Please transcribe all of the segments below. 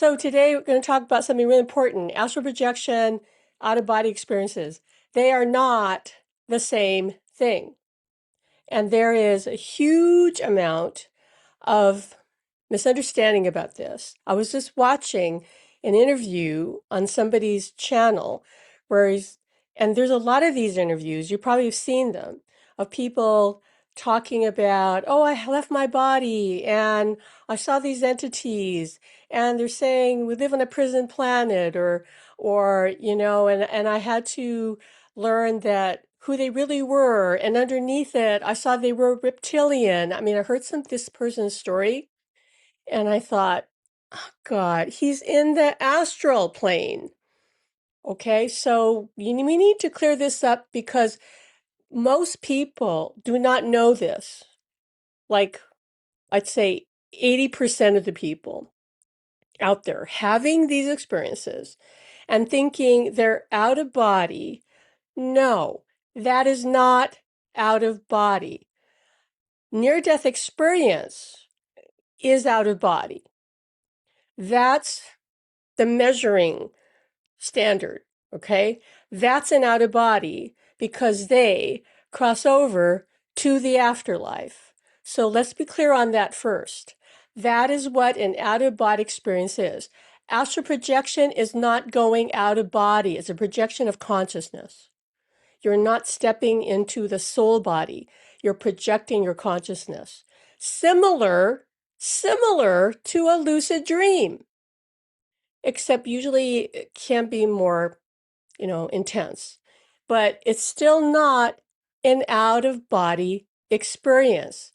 So today we're going to talk about something really important, astral projection, out-of-body experiences. They are not the same thing. And there is a huge amount of misunderstanding about this. I was just watching an interview on somebody's channel and there's a lot of these interviews, you probably have seen them, of people talking about, oh, I left my body and I saw these entities and they're saying we live on a prison planet and I had to learn that who they really were. And underneath it, I saw they were reptilian. I mean, I heard this person's story and I thought, oh, God, he's in the astral plane. Okay, so we need to clear this up because most people do not know this. Like, I'd say 80% of the people out there having these experiences and thinking they're out of body. No, that is not out of body. Near-death experience is out of body. That's the measuring standard, okay? That's an out of body because they cross over to the afterlife. So let's be clear on that first. That is what an out of body experience is. Astral projection is not going out of body, it's a projection of consciousness. You're not stepping into the soul body, you're projecting your consciousness. Similar to a lucid dream, except usually it can be more intense, but it's still not an out of body experience.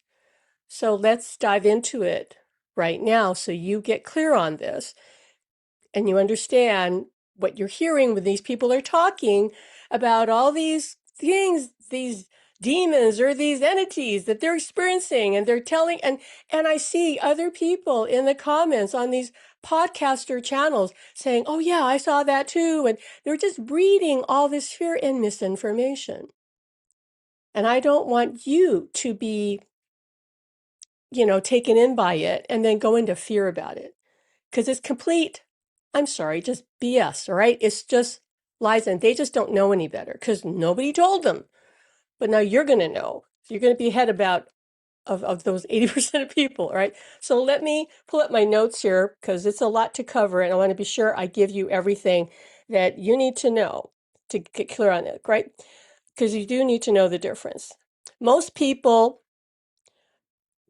So let's dive into it right now so you get clear on this and you understand what you're hearing when these people are talking about all these things, these demons or these entities that they're experiencing and they're telling and I see other people in the comments on these podcaster channels saying, oh yeah, I saw that too. And they're just breeding all this fear and misinformation. And I don't want you to be, taken in by it and then go into fear about it. Because it's complete, I'm sorry, just BS, all right? It's just lies and they just don't know any better because nobody told them. But now you're going to know. You're going to be ahead of those 80% of people, all right? So let me pull up my notes here because it's a lot to cover and I want to be sure I give you everything that you need to know to get clear on it, right? Because you do need to know the difference. Most people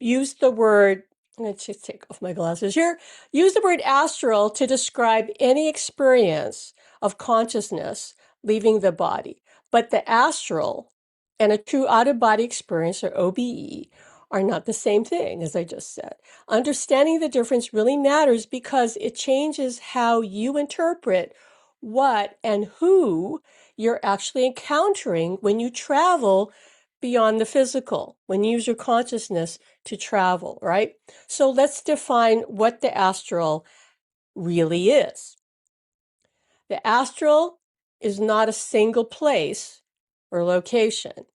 use the word, I'm going to just take off my glasses here, use the word astral to describe any experience of consciousness leaving the body. But the astral and a true out-of-body experience, or OBE, are not the same thing, as I just said. Understanding the difference really matters because it changes how you interpret what and who you're actually encountering when you travel beyond the physical, when you use your consciousness to travel, right? So let's define what the astral really is. The astral is not a single place or location.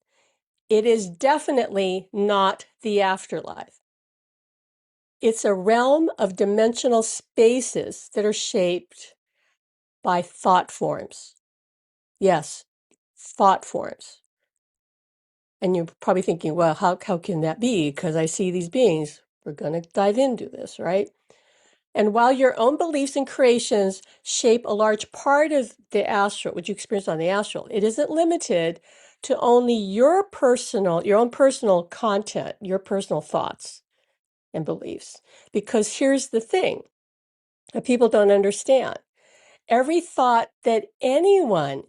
It is definitely not the afterlife. It's a realm of dimensional spaces that are shaped by thought forms. Yes, thought forms. And you're probably thinking, well, how can that be? Because I see these beings. We're going to dive into this, right? And while your own beliefs and creations shape a large part of the astral, what you experience on the astral, it isn't limited to only your own personal content, your personal thoughts and beliefs. Because here's the thing that people don't understand. Every thought that anyone,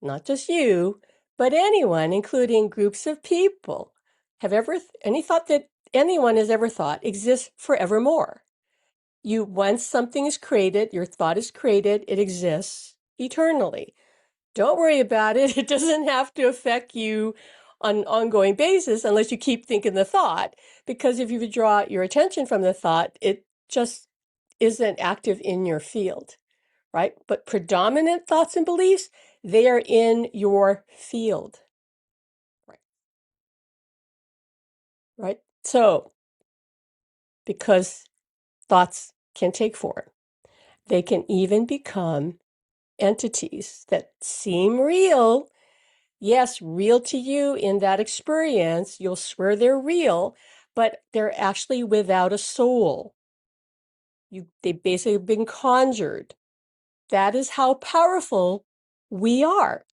not just you, but anyone, including groups of people, any thought that anyone has ever thought exists forevermore. Once something is created, your thought is created, it exists eternally. Don't worry about it. It doesn't have to affect you on an ongoing basis unless you keep thinking the thought, because if you withdraw your attention from the thought, it just isn't active in your field, right? But predominant thoughts and beliefs, they are in your field, right? So, because thoughts can take form. They can even become entities that seem real. Yes, real to you in that experience. You'll swear they're real, but they're actually without a soul. They basically have been conjured. That is how powerful we are.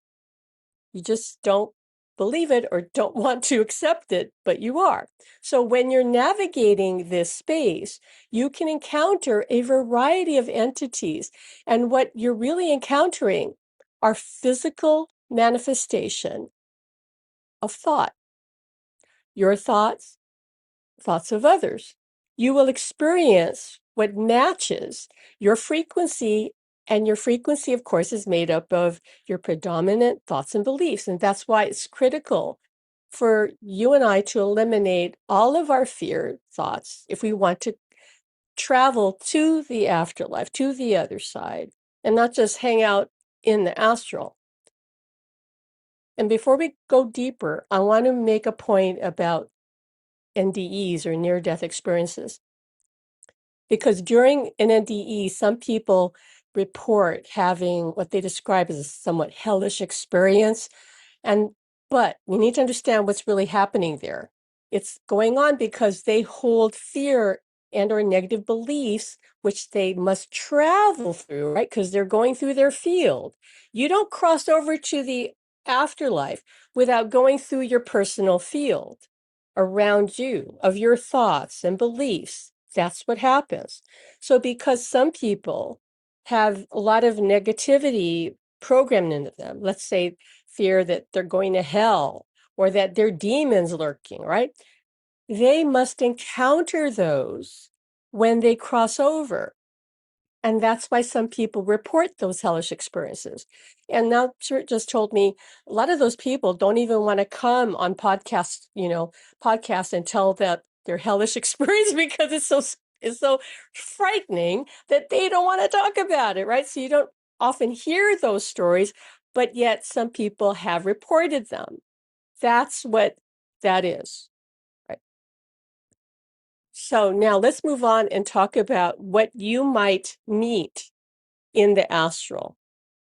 You just don't believe it or don't want to accept it, but you are. So when you're navigating this space, you can encounter a variety of entities. And what you're really encountering are physical manifestation of thought. Your thoughts, thoughts of others. You will experience what matches your frequency. And your frequency, of course, is made up of your predominant thoughts and beliefs. And that's why it's critical for you and I to eliminate all of our fear thoughts if we want to travel to the afterlife, to the other side, and not just hang out in the astral. And before we go deeper, I want to make a point about NDEs or near-death experiences. Because during an NDE, some people report having what they describe as a somewhat hellish experience. But we need to understand what's really happening there. It's going on because they hold fear and or negative beliefs, which they must travel through, right? Because they're going through their field. You don't cross over to the afterlife without going through your personal field around you of your thoughts and beliefs. That's what happens. So because some people have a lot of negativity programmed into them, let's say fear that they're going to hell or that there are demons lurking, right? They must encounter those when they cross over. And that's why some people report those hellish experiences. And now Stuart just told me a lot of those people don't even want to come on podcasts, podcasts and tell that their hellish experience because it's so frightening that they don't want to talk about it, right? So you don't often hear those stories, but yet some people have reported them. That's what that is, right? So now let's move on and talk about what you might meet in the astral.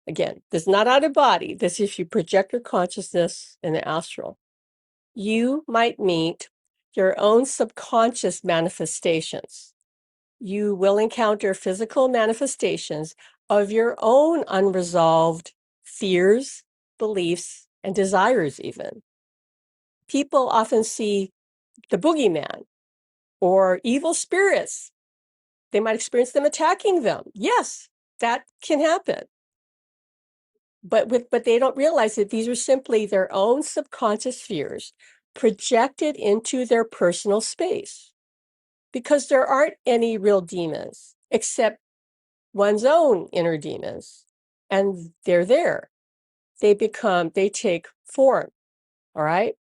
Again, this is not out of body. This is if you project your consciousness in the astral. You might meet your own subconscious manifestations. You will encounter physical manifestations of your own unresolved fears, beliefs, and desires even. People often see the boogeyman or evil spirits. They might experience them attacking them. Yes, that can happen. But they don't realize that these are simply their own subconscious fears projected into their personal space. Because there aren't any real demons except one's own inner demons. And they're there. They take form. All right.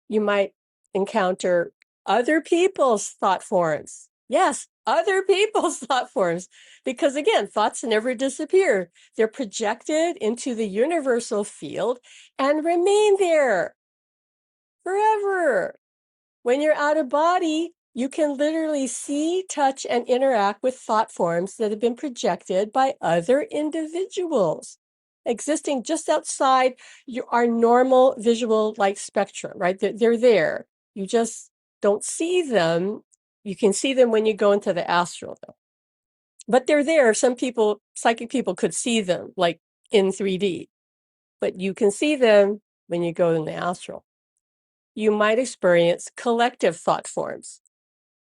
You might encounter other people's thought forms. Yes, other people's thought forms. Because again, thoughts never disappear. They're projected into the universal field and remain there forever. When you're out of body, you can literally see, touch, and interact with thought forms that have been projected by other individuals existing just outside our normal visual light spectrum, right? They're there. You just don't see them. You can see them when you go into the astral, though. But they're there. Some people, psychic people, could see them like in 3D, but you can see them when you go in the astral. You might experience collective thought forms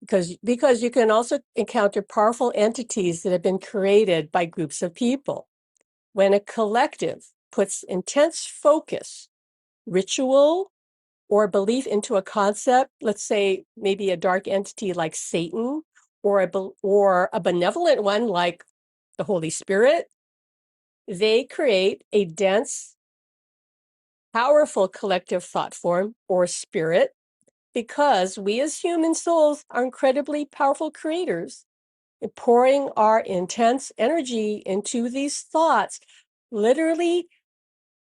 because you can also encounter powerful entities that have been created by groups of people. When a collective puts intense focus, ritual, or belief into a concept, let's say maybe a dark entity like Satan or a benevolent one like the Holy Spirit, they create a dense, powerful collective thought form or spirit because we as human souls are incredibly powerful creators. And pouring our intense energy into these thoughts literally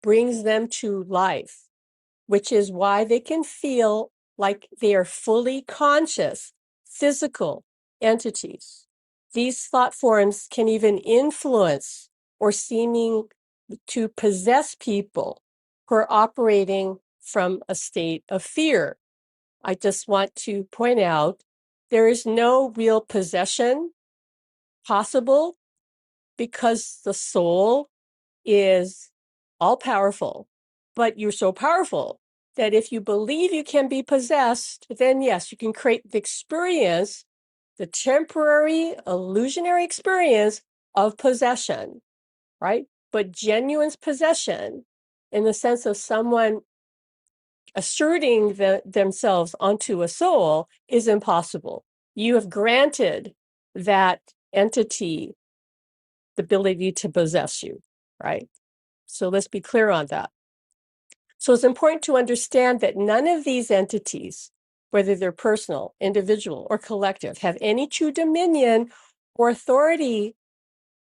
brings them to life, which is why they can feel like they are fully conscious, physical entities. These thought forms can even influence or seeming to possess people who are operating from a state of fear. I just want to point out there is no real possession possible because the soul is all powerful, but you're so powerful that if you believe you can be possessed, then yes, you can create the experience, the temporary illusionary experience of possession, right? But genuine possession in the sense of someone asserting themselves onto a soul is impossible. You have granted that entity the ability to possess you, right? So let's be clear on that. So it's important to understand that none of these entities, whether they're personal, individual, or collective, have any true dominion or authority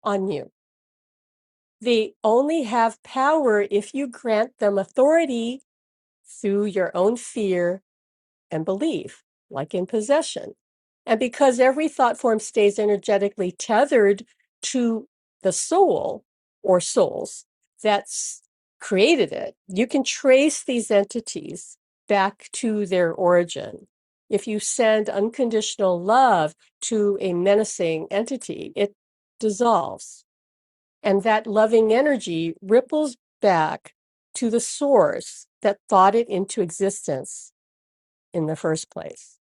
on you. They only have power if you grant them authority through your own fear and belief, like in possession. And because every thought form stays energetically tethered to the soul or souls that's created it, you can trace these entities back to their origin. If you send unconditional love to a menacing entity, it dissolves. And that loving energy ripples back to the source that thought it into existence in the first place.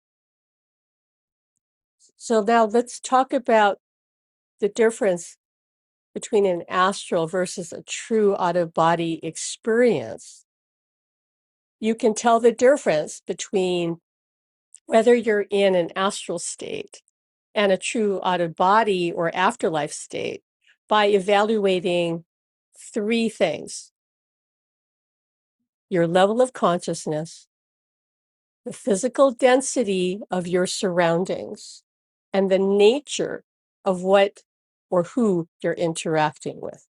So now let's talk about the difference between an astral versus a true out-of-body experience. You can tell the difference between whether you're in an astral state and a true out-of-body or afterlife state by evaluating three things: your level of consciousness, the physical density of your surroundings, and the nature of what or who you're interacting with.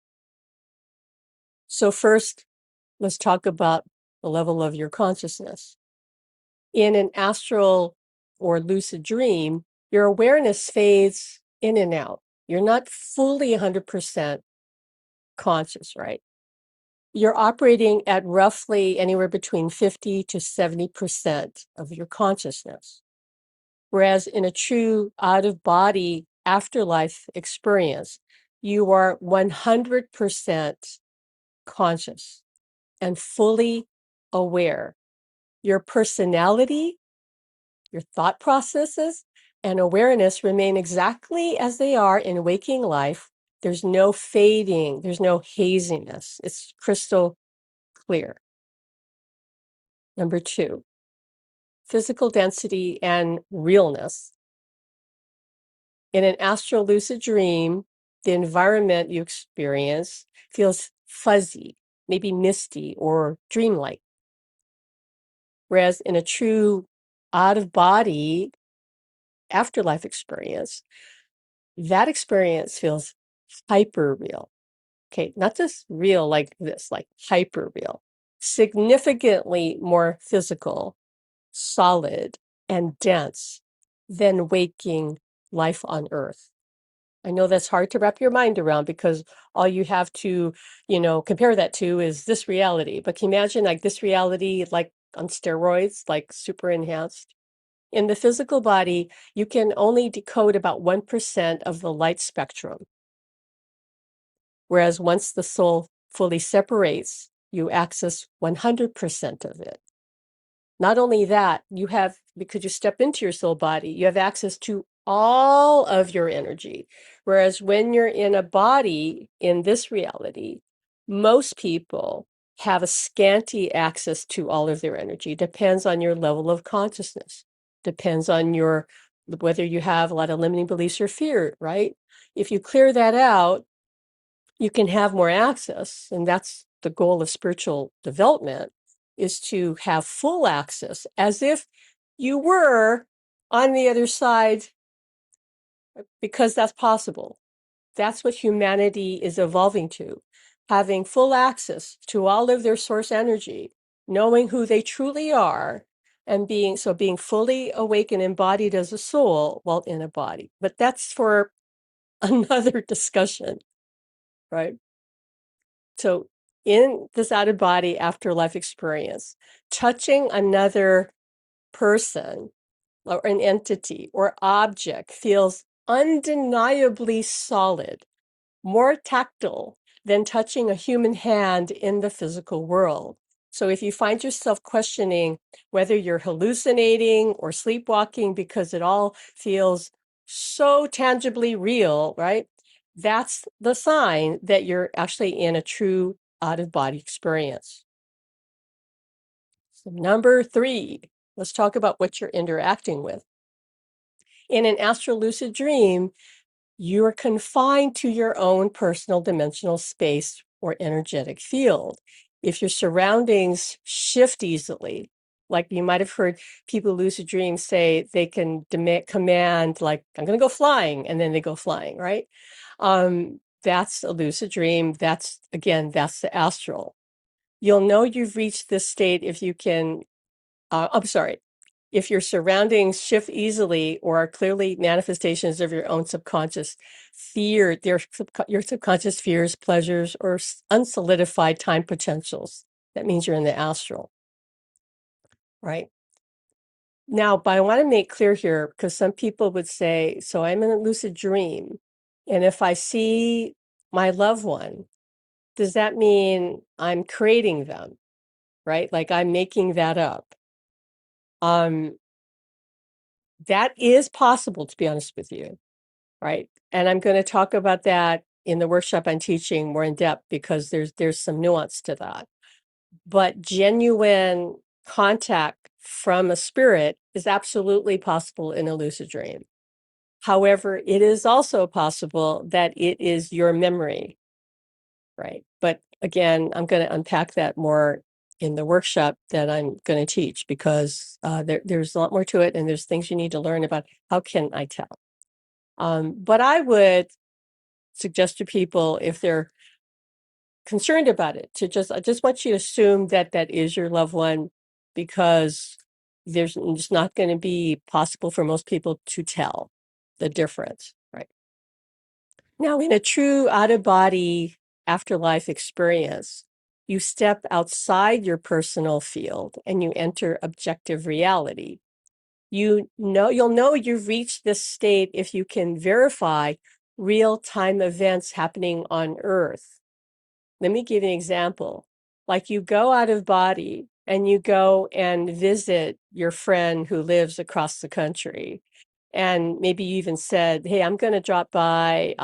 So first, let's talk about the level of your consciousness. In an astral or lucid dream, your awareness fades in and out. You're not fully 100% conscious, right? You're operating at roughly anywhere between 50 to 70% of your consciousness. Whereas in a true out-of-body afterlife experience, you are 100% conscious and fully aware. Your personality, your thought processes, and awareness remain exactly as they are in waking life. There's no fading, there's no haziness. It's crystal clear. Number two, physical density and realness. In an astral lucid dream, the environment you experience feels fuzzy, maybe misty or dreamlike. Whereas in a true out-of-body afterlife experience, that experience feels hyper real. Okay, not just real like this, like hyper real, significantly more physical, solid, and dense than waking life on Earth. I know that's hard to wrap your mind around because all you have to, compare that to is this reality. But can you imagine like this reality, like on steroids, like super enhanced? In the physical body, you can only decode about 1% of the light spectrum. Whereas once the soul fully separates, you access 100% of it. Not only that, you have, because you step into your soul body, you have access to all of your energy. Whereas when you're in a body in this reality, most people have a scanty access to all of their energy. Depends on your level of consciousness. Depends on your whether you have a lot of limiting beliefs or fear, right? If you clear that out, you can have more access, and that's the goal of spiritual development, is to have full access as if you were on the other side, because that's possible. That's what humanity is evolving to, having full access to all of their source energy, knowing who they truly are, and being fully awake and embodied as a soul while in a body. But that's for another discussion, right? So in this out-of-body afterlife experience, touching another person or an entity or object feels undeniably solid, more tactile than touching a human hand in the physical world. So if you find yourself questioning whether you're hallucinating or sleepwalking because it all feels so tangibly real, right? That's the sign that you're actually in a true out-of-body experience. So number 3, let's talk about what you're interacting with. In an astral lucid dream, you're confined to your own personal dimensional space or energetic field. If your surroundings shift easily, like you might have heard people lucid dreams say they can command, like, I'm going to go flying, and then they go flying, right? That's a lucid dream. That's the astral. You'll know you've reached this state if you can, I'm sorry, if your surroundings shift easily or are clearly manifestations of your own subconscious fear, your subconscious fears, pleasures, or unsolidified time potentials, that means you're in the astral, right? Now, but I want to make clear here, because some people would say, so I'm in a lucid dream, and if I see my loved one, does that mean I'm creating them, right? Like I'm making that up? Um, that is possible, to be honest with you. Right. And I'm going to talk about that in the workshop I'm teaching more in depth because there's some nuance to that. But genuine contact from a spirit is absolutely possible in a lucid dream. However, it is also possible that it is your memory. Right. But again, I'm going to unpack that more in the workshop that I'm going to teach because there's a lot more to it and there's things you need to learn about how can I tell. But I would suggest to people if they're concerned about it I just want you to assume that that is your loved one because it's not going to be possible for most people to tell the difference, right? Now, in a true out-of-body afterlife experience, you step outside your personal field and you enter objective reality. You'll know you've reached this state if you can verify real-time events happening on Earth. Let me give you an example. Like you go out of body and you go and visit your friend who lives across the country. And maybe you even said, hey, I'm going to drop by,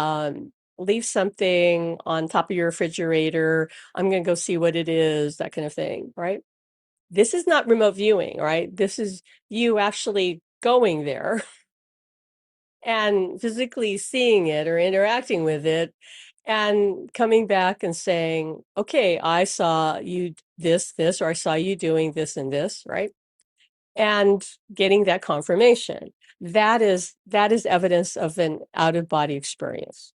leave something on top of your refrigerator. I'm going to go see what it is, that kind of thing, right? This is not remote viewing, right? This is you actually going there and physically seeing it or interacting with it and coming back and saying, okay, I saw you this, or I saw you doing this and this, right? And getting that confirmation. That is evidence of an out-of-body experience.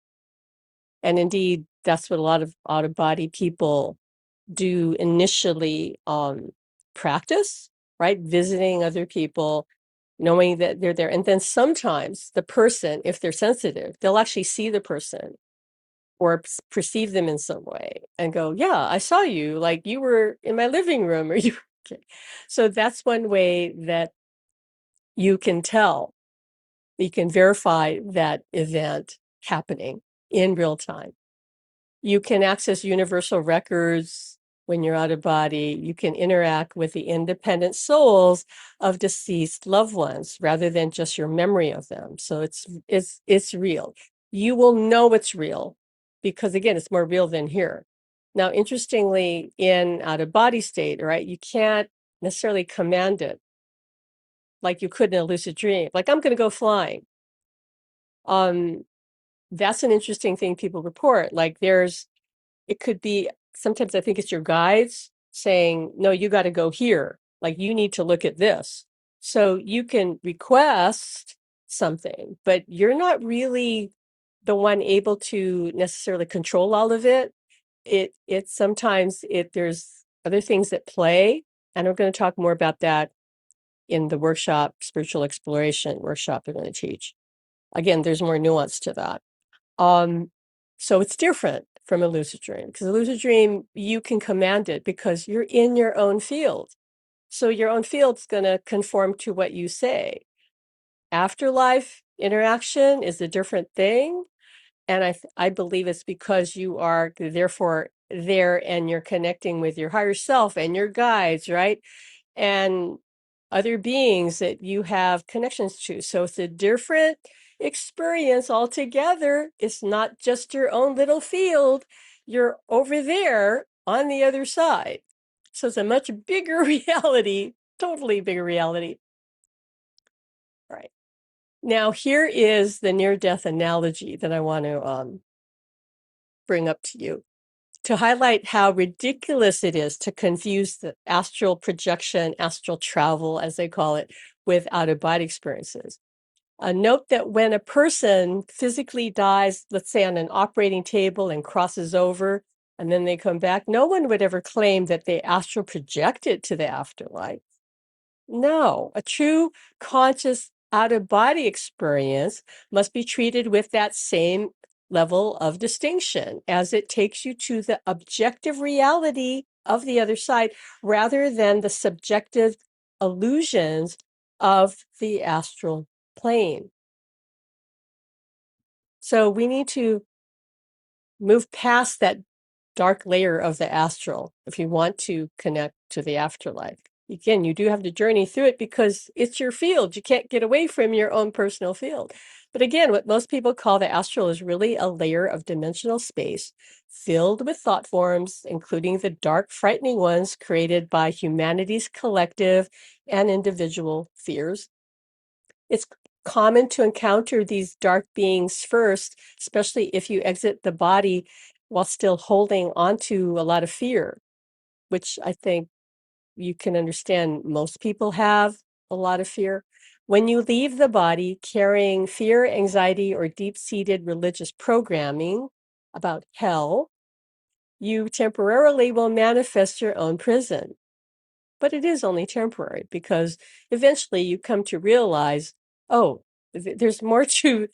And indeed, that's what a lot of out-of-body people do initially practice, right? Visiting other people, knowing that they're there. And then sometimes the person, if they're sensitive, they'll actually see the person or perceive them in some way and go, yeah, I saw you, like you were in my living room or you. Okay. So that's one way that you can tell, you can verify that event happening in real time. You can access universal records when you're out of body. You can interact with the independent souls of deceased loved ones rather than just your memory of them. So it's real. You will know it's real because again, it's more real than here. Now, interestingly, in out of body state, right, you can't necessarily command it like you could in a lucid dream. Like I'm going to go flying. That's an interesting thing people report. Like it could be, sometimes I think it's your guides saying, no, you got to go here. Like you need to look at this. So you can request something, but you're not really the one able to necessarily control all of it. There's other things that play. And I'm going to talk more about that in the workshop, spiritual exploration workshop I'm going to teach. Again, there's more nuance to that. So it's different from a lucid dream, because a lucid dream, you can command it because you're in your own field. So your own field's going to conform to what you say. Afterlife interaction is a different thing. And I believe it's because you are therefore there and you're connecting with your higher self and your guides, right? And other beings that you have connections to. So it's a different experience altogether. It's not just your own little field. You're over there on the other side. So it's a much bigger reality, totally bigger reality. All right. Now, here is the near-death analogy that I want to bring up to you to highlight how ridiculous it is to confuse the astral projection, astral travel, as they call it, with out-of-body experiences. Note that when a person physically dies, let's say on an operating table and crosses over, and then they come back, no one would ever claim that they astral projected to the afterlife. No, a true conscious out-of-body experience must be treated with that same level of distinction as it takes you to the objective reality of the other side rather than the subjective illusions of the astral plane. So we need to move past that dark layer of the astral if you want to connect to the afterlife. Again, you do have to journey through it because it's your field. You can't get away from your own personal field. But again, what most people call the astral is really a layer of dimensional space filled with thought forms, including the dark, frightening ones created by humanity's collective and individual fears. It's common to encounter these dark beings first, especially if you exit the body while still holding onto a lot of fear, which I think you can understand most people have a lot of fear. When you leave the body carrying fear, anxiety, or deep-seated religious programming about hell, you temporarily will manifest your own prison. But it is only temporary because eventually you come to realize, oh, there's more to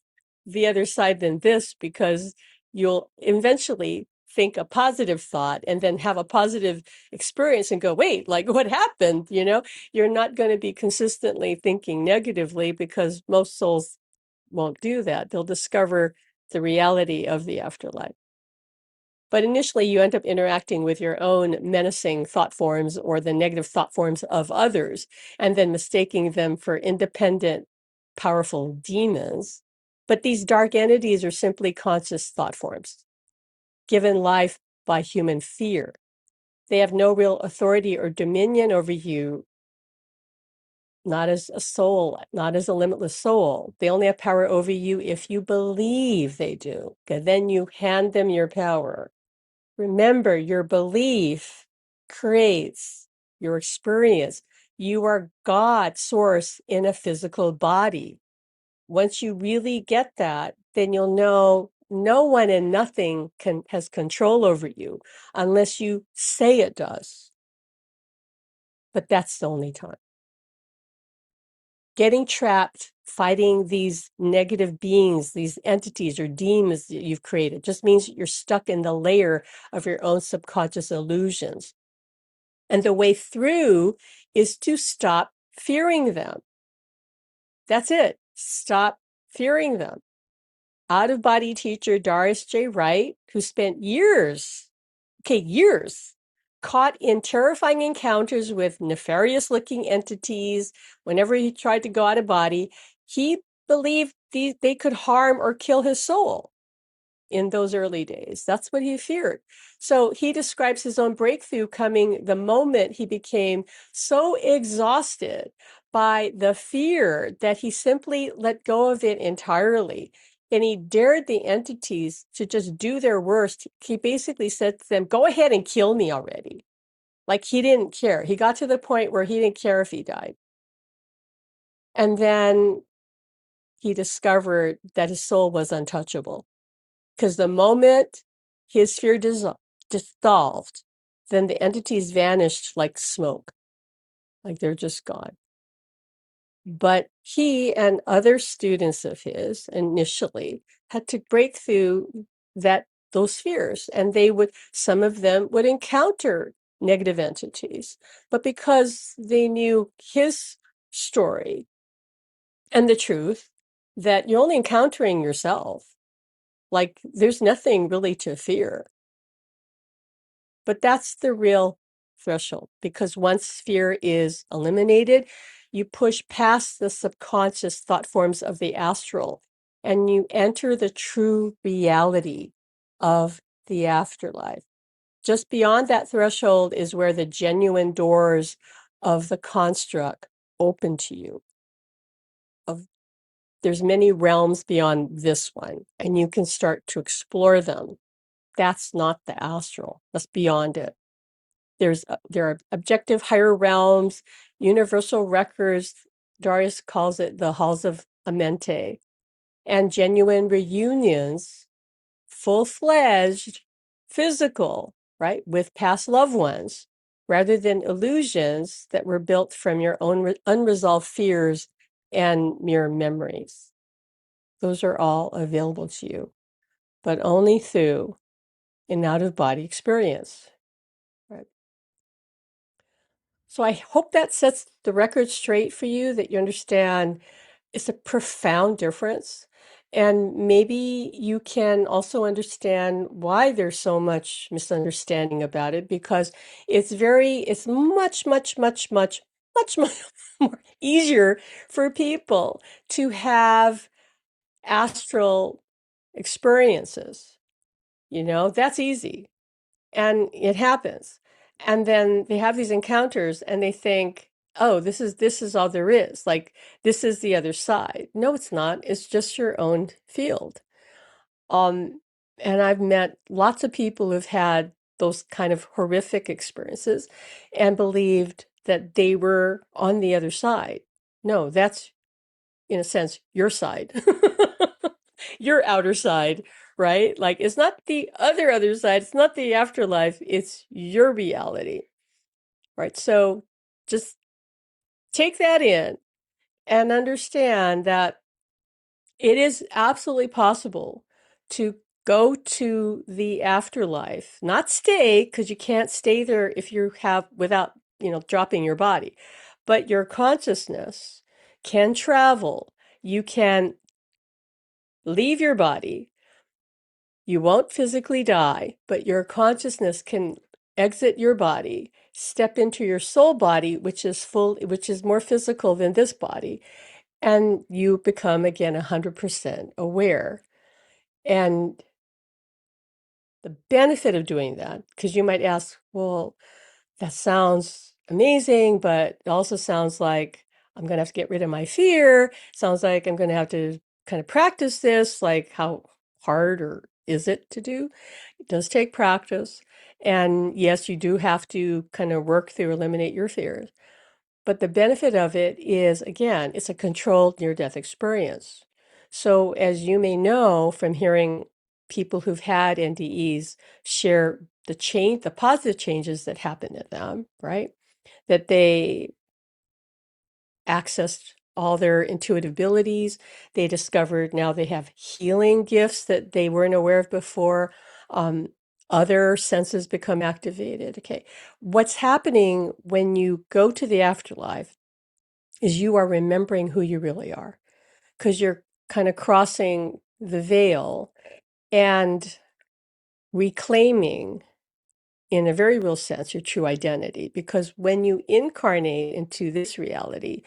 the other side than this, because you'll eventually think a positive thought and then have a positive experience and go, wait, like what happened? You know, you're not going to be consistently thinking negatively because most souls won't do that. They'll discover the reality of the afterlife. But initially, you end up interacting with your own menacing thought forms or the negative thought forms of others, and then mistaking them for independent, powerful demons. But these dark entities are simply conscious thought forms, given life by human fear. They have no real authority or dominion over you, not as a soul, not as a limitless soul. They only have power over you if you believe they do. Okay, then you hand them your power. Remember, your belief creates your experience. You are God source in a physical body. Once you really get that, then you'll know no one and nothing has control over you unless you say it does. But that's the only time. Getting trapped, fighting these negative beings, these entities or demons that you've created, just means you're stuck in the layer of your own subconscious illusions. And the way through is to stop fearing them. That's it. Stop fearing them. Out-of-body teacher Doris J. Wright, who spent years, caught in terrifying encounters with nefarious-looking entities whenever he tried to go out of body, he believed they could harm or kill his soul in those early days. That's what he feared. So he describes his own breakthrough coming the moment he became so exhausted by the fear that he simply let go of it entirely. And he dared the entities to just do their worst. He basically said to them, go ahead and kill me already. Like he didn't care. He got to the point where he didn't care if he died. And then he discovered that his soul was untouchable. Because the moment his fear dissolved, then the entities vanished like smoke, like they're just gone. But he and other students of his initially had to break through those fears, and some of them would encounter negative entities. But because they knew his story and the truth, that you're only encountering yourself, like there's nothing really to fear. But that's the real threshold, because once fear is eliminated, you push past the subconscious thought forms of the astral and you enter the true reality of the afterlife. Just beyond that threshold is where the genuine doors of the construct open to you. There's many realms beyond this one, and you can start to explore them. That's not the astral. That's beyond it. There are objective higher realms, universal records. Darius calls it the halls of Amente, and genuine reunions, full-fledged, physical, right, with past loved ones, rather than illusions that were built from your own unresolved fears and mere memories. Those are all available to you, but only through an out-of-body experience. Right. So I hope that sets the record straight for you, that you understand it's a profound difference. And maybe you can also understand why there's so much misunderstanding about it, because it's much more easier for people to have astral experiences. That's easy. And it happens. And then they have these encounters and they think, oh, this is all there is. Like, this is the other side. No, it's not. It's just your own field. Um, and I've met lots of people who've had those kind of horrific experiences and believed that they were on the other side. No, that's, in a sense, your side. Your outer side, right? Like, it's not the other side, it's not the afterlife, it's your reality, right? So just take that in and understand that it is absolutely possible to go to the afterlife, not stay, because you can't stay there if you have without, dropping your body, but your consciousness can travel. You can leave your body. You won't physically die, but your consciousness can exit your body, step into your soul body, which is more physical than this body, and you become again 100% aware. And the benefit of doing that, because you might ask, well, that sounds amazing, but it also sounds like I'm going to have to get rid of my fear. Sounds like I'm going to have to kind of practice this. Like, how hard or is it to do? It does take practice. And yes, you do have to kind of work through, eliminate your fears. But the benefit of it is, again, it's a controlled near-death experience. So as you may know from hearing people who've had NDEs share the positive changes that happen to them, right? That they accessed all their intuitive abilities. They discovered now they have healing gifts that they weren't aware of before. Other senses become activated. Okay. What's happening when you go to the afterlife is you are remembering who you really are, because you're kind of crossing the veil and reclaiming, in a very real sense, your true identity. Because when you incarnate into this reality,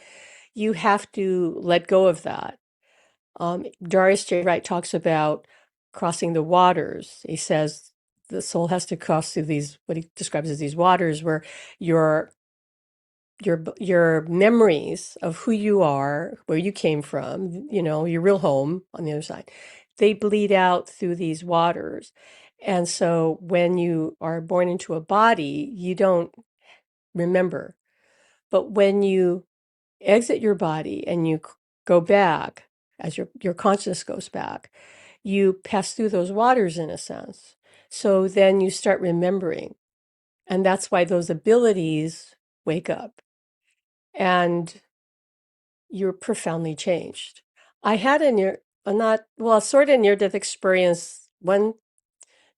you have to let go of that. Darius J. Wright talks about crossing the waters. He says the soul has to cross through what he describes as these waters, where your your memories of who you are, where you came from, your real home on the other side, they bleed out through these waters. And so when you are born into a body, you don't remember. But when you exit your body and you go back, as your consciousness goes back, you pass through those waters in a sense. So then you start remembering. And that's why those abilities wake up. And you're profoundly changed. I had sort of near-death experience. One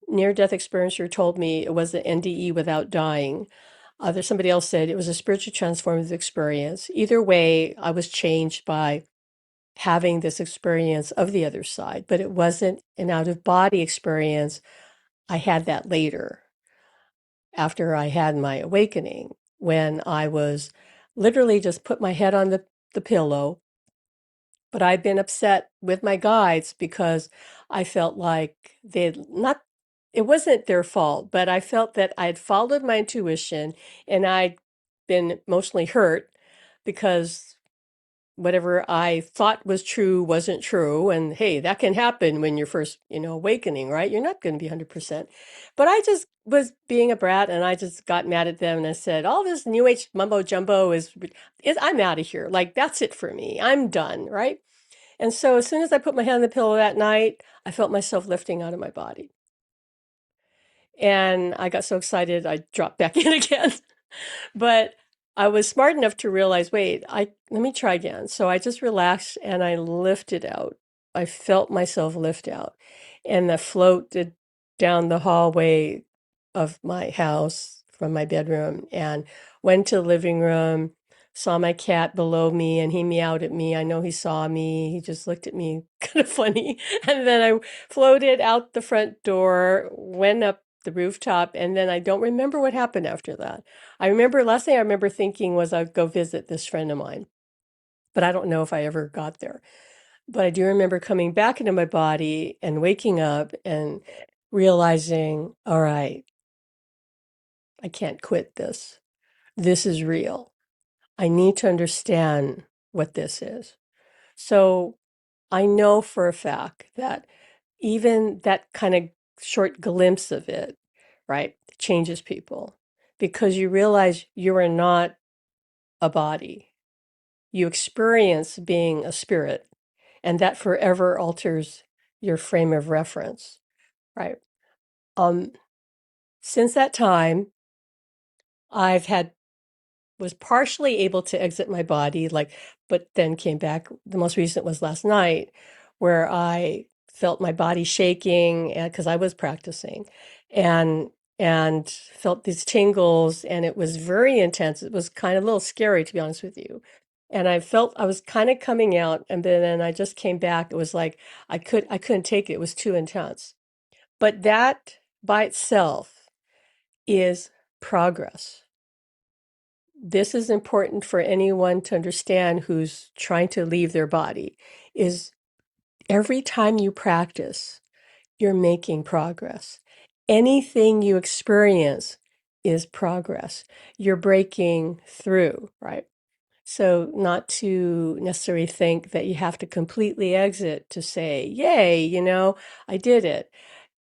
near-death experiencer told me it was the NDE without dying. There's somebody else said it was a spiritual transformative experience. Either way, I was changed by having this experience of the other side, but it wasn't an out-of-body experience. I had that later, after I had my awakening, when I was literally just put my head on the pillow. But I've been upset with my guides because I felt like they'd not, it wasn't their fault, but I felt that I'd followed my intuition and I'd been emotionally hurt because whatever I thought was true wasn't true. And hey, that can happen when you're first, awakening, right? You're not going to be 100%. But I just was being a brat and I just got mad at them and I said, all this new age mumbo jumbo I'm out of here. Like, that's it for me. I'm done, right? And so as soon as I put my head on the pillow that night, I felt myself lifting out of my body. And I got so excited, I dropped back in again. But I was smart enough to realize, wait, let me try again. So I just relaxed and I lifted out. I felt myself lift out. And I floated down the hallway of my house from my bedroom and went to the living room, saw my cat below me, and he meowed at me. I know he saw me. He just looked at me kind of funny. And then I floated out the front door, went up the rooftop, and then I don't remember what happened after that. Last thing I remember thinking was I'd go visit this friend of mine, but I don't know if I ever got there. But I do remember coming back into my body and waking up and realizing, all right, I can't quit this. This is real. I need to understand what this is. So I know for a fact that even that kind of short glimpse of it, right, changes people because you realize you are not a body. You experience being a spirit, and that forever alters your frame of reference, right? Um, since that time, I've was partially able to exit my body, but then came back. The most recent was last night, where I felt my body shaking, and because I was practicing, and felt these tingles, and it was very intense. It was kind of a little scary, to be honest with you. And I felt I was kind of coming out, and then I just came back. It was like I couldn't take it. It was too intense. But that by itself is progress. This is important for anyone to understand who's trying to leave their body, is every time you practice, you're making progress. Anything you experience is progress. You're breaking through, right? So not to necessarily think that you have to completely exit to say, yay, I did it.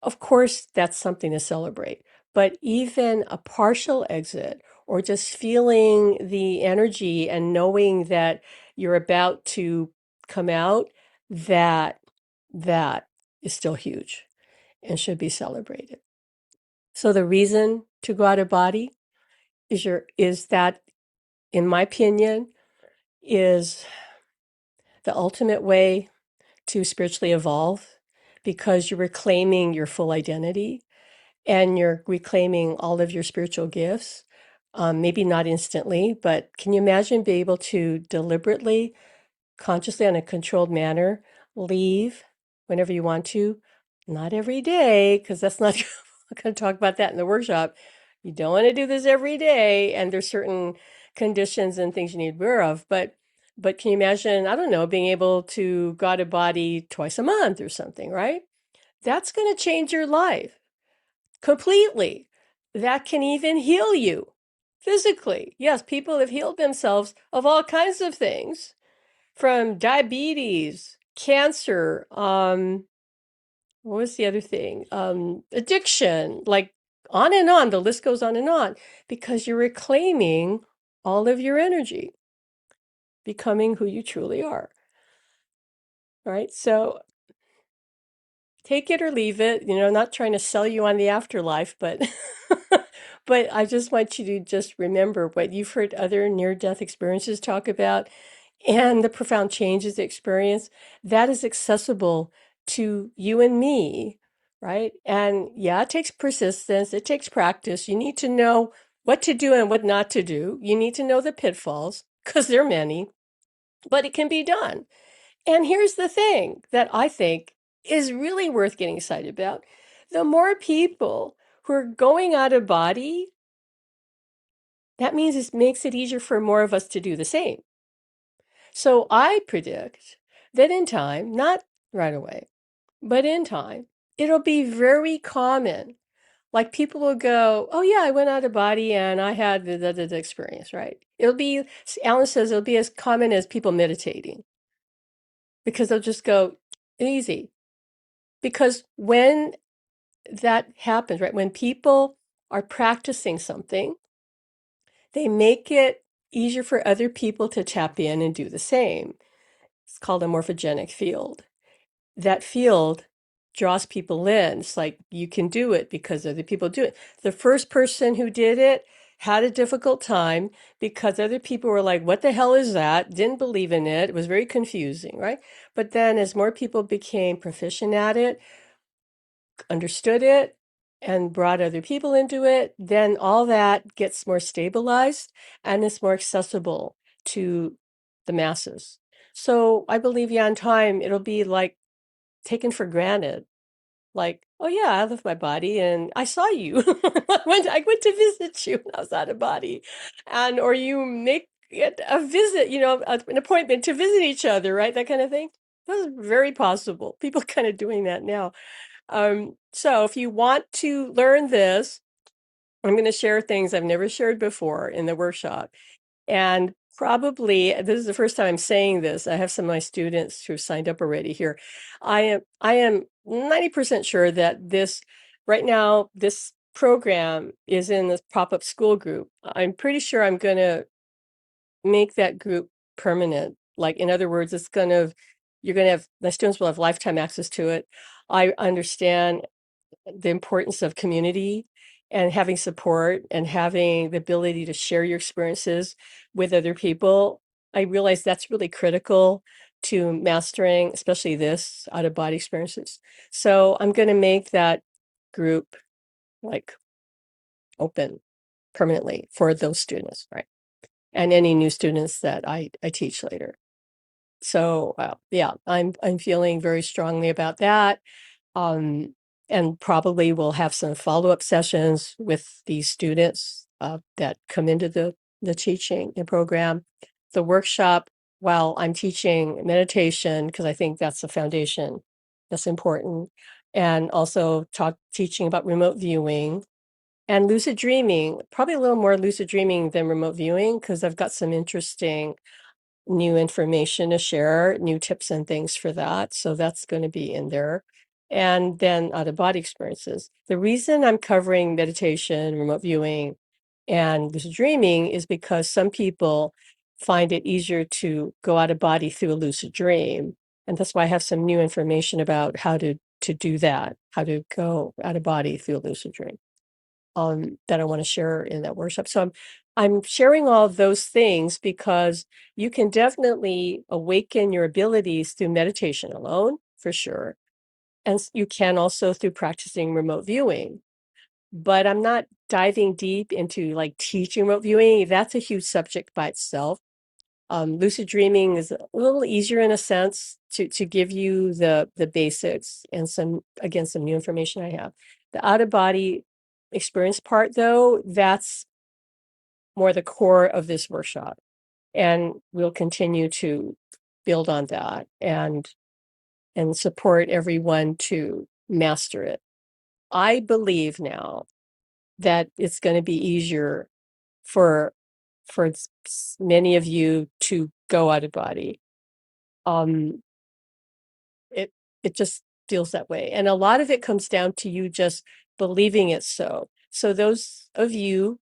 Of course, that's something to celebrate. But even a partial exit or just feeling the energy and knowing that you're about to come out, that is still huge and should be celebrated. So the reason to go out of body is that, in my opinion, is the ultimate way to spiritually evolve, because you're reclaiming your full identity and you're reclaiming all of your spiritual gifts. Maybe not instantly, but can you imagine being able to deliberately, consciously, on a controlled manner, leave whenever you want to? Not every day, because that's not, I'm going to talk about that in the workshop. You don't want to do this every day, and there's certain conditions and things you need to be aware of. But can you imagine, I don't know, being able to go out of body twice a month or something, right? That's going to change your life completely. That can even heal you physically. Yes, people have healed themselves of all kinds of things, from diabetes, cancer, what was the other thing? Addiction, like on and on. The list goes on and on, because you're reclaiming all of your energy, becoming who you truly are. All right. So take it or leave it, not trying to sell you on the afterlife, but but I just want you to just remember what you've heard other near-death experiences talk about, and the profound changes they experience, that is accessible to you and me, right? And yeah, it takes persistence, it takes practice. You need to know what to do and what not to do. You need to know the pitfalls, because there are many, but it can be done. And here's the thing that I think is really worth getting excited about. The more people who are going out of body, that means it makes it easier for more of us to do the same. So I predict that in time, not right away, but in time, it'll be very common. Like people will go, oh yeah, I went out of body and I had the experience, right? It'll be, Alan says, it'll be as common as people meditating, because they'll just go easy. Because when that happens, right, when people are practicing something, they make it easier for other people to tap in and do the same. It's called a morphogenic field. That field draws people in. It's like you can do it because other people do it. The first person who did it had a difficult time because other people were like, what the hell is that? Didn't believe in it. It was very confusing, right? But then as more people became proficient at it, understood it, and brought other people into it, then all that gets more stabilized and it's more accessible to the masses. So I believe, yeah, in time, it'll be like taken for granted. Like, oh yeah, I left my body and I saw you. I went to visit you when I was out of body. And or you make it a visit, an appointment to visit each other, right? That kind of thing. That's very possible. People kind of doing that now. So if you want to learn this, I'm going to share things I've never shared before in the workshop. And probably this is the first time I'm saying this. I have some of my students who've signed up already here. I am 90% sure that this right now, this program is in this pop-up school group. I'm pretty sure I'm going to make that group permanent. Like, in other words, you're going to have, the students will have lifetime access to it. I understand the importance of community and having support and having the ability to share your experiences with other people. I realize that's really critical to mastering, especially this out of body experiences. So I'm going to make that group like open permanently for those students, right? And any new students that I teach later. So yeah, I'm feeling very strongly about that. And probably we'll have some follow-up sessions with these students that come into the teaching, the program. The workshop, while I'm teaching meditation, because I think that's the foundation that's important, and also teaching about remote viewing and lucid dreaming, probably a little more lucid dreaming than remote viewing, because I've got some interesting new information to share, new tips and things for that. So that's going to be in there. And then out of body experiences. The reason I'm covering meditation, remote viewing, and lucid dreaming is because some people find it easier to go out of body through a lucid dream. And that's why I have some new information about how to do that, how to go out of body through a lucid dream that I want to share in that workshop. So I'm sharing all of those things because you can definitely awaken your abilities through meditation alone, for sure. And you can also through practicing remote viewing. But I'm not diving deep into like teaching remote viewing. That's a huge subject by itself. Lucid dreaming is a little easier in a sense to give you the basics and some new information I have. The out of body experience part, though, that's more the core of this workshop, and we'll continue to build on that and support everyone to master it. I believe now that it's going to be easier for many of you to go out of body. Um, it it just feels that way, and a lot of it comes down to you just believing it. So those of you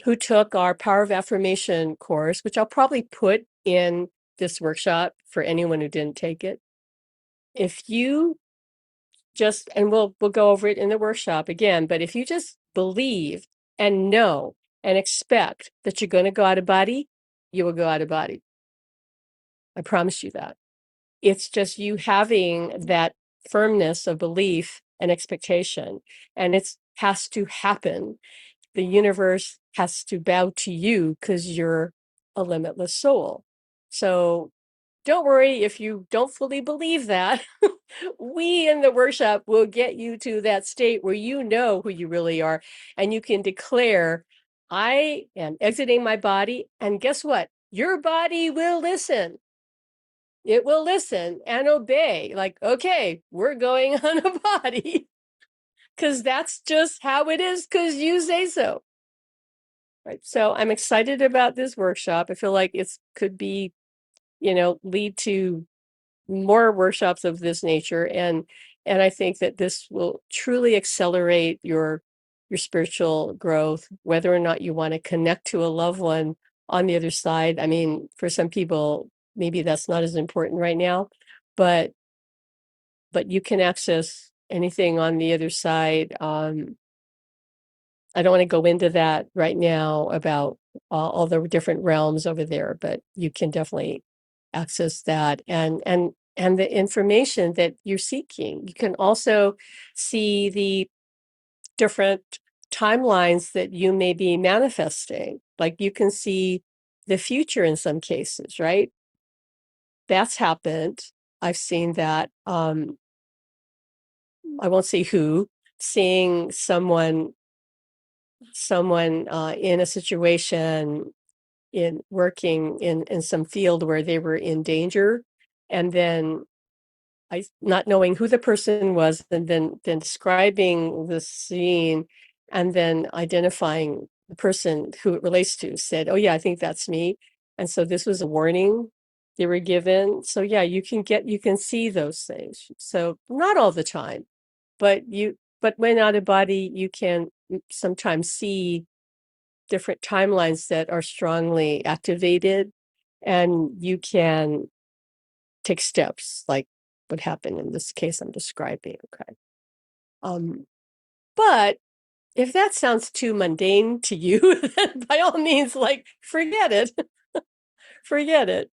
who took our Power of Affirmation course, which I'll probably put in this workshop for anyone who didn't take it, if you just, and we'll go over it in the workshop again, but if you just believe and know and expect that you're going to go out of body, you will go out of body. I promise you that. It's just you having that firmness of belief and expectation, and it's has to happen. The universe has to bow to you because you're a limitless soul. So don't worry if you don't fully believe that. We in the workshop will get you to that state where you know who you really are, and you can declare, I am exiting my body. And guess what? Your body will listen. It will listen and obey. Like, okay, we're going on a body because that's just how it is because you say so. Right. So I'm excited about this workshop. I feel like it's could be, lead to more workshops of this nature. And I think that this will truly accelerate your spiritual growth, whether or not you want to connect to a loved one on the other side. I mean, for some people, maybe that's not as important right now, but you can access anything on the other side. I don't want to go into that right now about all the different realms over there, but you can definitely access that and the information that you're seeking. You can also see the different timelines that you may be manifesting. Like you can see the future in some cases, right? That's happened. I've seen that. I won't say who, seeing someone in a situation in working in some field where they were in danger, and then I not knowing who the person was, and then describing the scene, and then identifying the person who it relates to, said, oh yeah, I think that's me. And so this was a warning they were given. So yeah, you can see those things. So not all the time, but when out of body, you can sometimes see different timelines that are strongly activated, and you can take steps like what happened in this case I'm describing. Okay. But if that sounds too mundane to you, then by all means, like, forget it. Forget it.